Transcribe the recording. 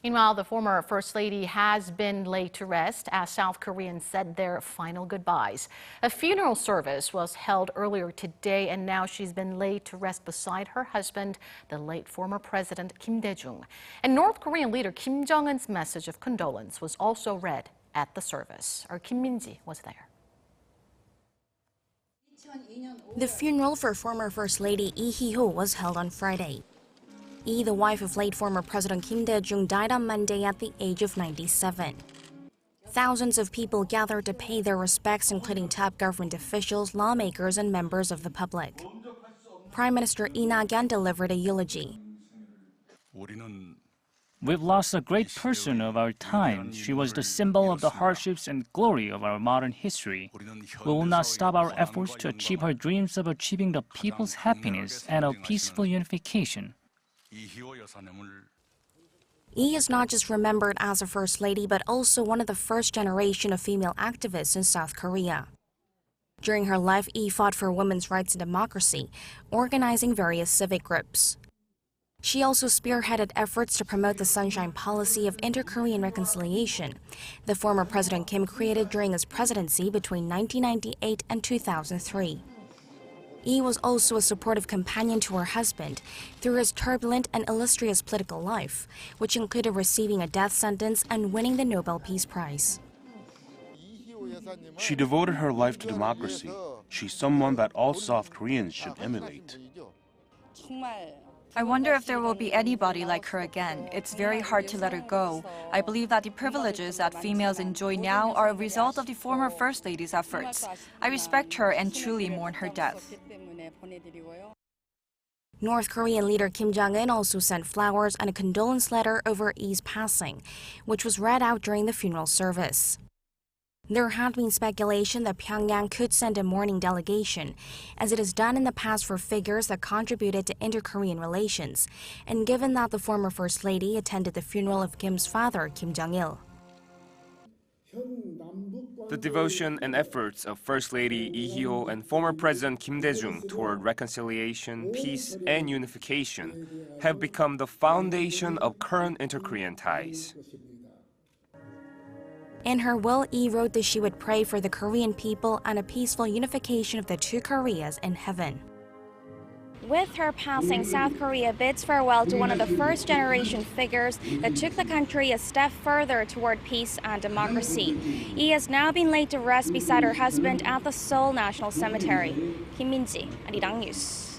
Meanwhile, the former First Lady has been laid to rest as South Koreans said their final goodbyes. A funeral service was held earlier today, and now she's been laid to rest beside her husband, the late former President Kim Dae-jung. And North Korean leader Kim Jong-un's message of condolence was also read at the service. Our Kim Min-ji was there. The funeral for former First Lady Lee Hee-ho was held on Friday. Lee, the wife of late former President Kim Dae-jung, died on Monday at the age of 97. Thousands of people gathered to pay their respects, including top government officials, lawmakers, and members of the public. Prime Minister Lee Nak-yon delivered a eulogy. We've lost a great person of our time. She was the symbol of the hardships and glory of our modern history. We will not stop our efforts to achieve her dreams of achieving the people's happiness and of peaceful unification. Lee is not just remembered as a First Lady, but also one of the first generation of female activists in South Korea. During her life, Lee fought for women's rights and democracy, organizing various civic groups. She also spearheaded efforts to promote the Sunshine Policy of inter-Korean reconciliation, the former President Kim created during his presidency between 1998 and 2003. Lee was also a supportive companion to her husband through his turbulent and illustrious political life, which included receiving a death sentence and winning the Nobel Peace Prize. She devoted her life to democracy. She's someone that all South Koreans should emulate. I wonder if there will be anybody like her again. It's very hard to let her go. I believe that the privileges that females enjoy now are a result of the former First Lady's efforts. I respect her and truly mourn her death. North Korean leader Kim Jong-un also sent flowers and a condolence letter over Lee's passing, which was read out during the funeral service. There had been speculation that Pyongyang could send a mourning delegation, as it has done in the past for figures that contributed to inter-Korean relations, and given that the former First Lady attended the funeral of Kim's father, Kim Jong-il. The devotion and efforts of First Lady Lee Hee-ho and former President Kim Dae-jung toward reconciliation, peace, and unification have become the foundation of current inter-Korean ties. In her will, Lee wrote that she would pray for the Korean people and a peaceful unification of the two Koreas in heaven. With her passing, South Korea bids farewell to one of the first-generation figures that took the country a step further toward peace and democracy. Lee has now been laid to rest beside her husband at the Seoul National Cemetery. Kim Min-ji, Arirang News.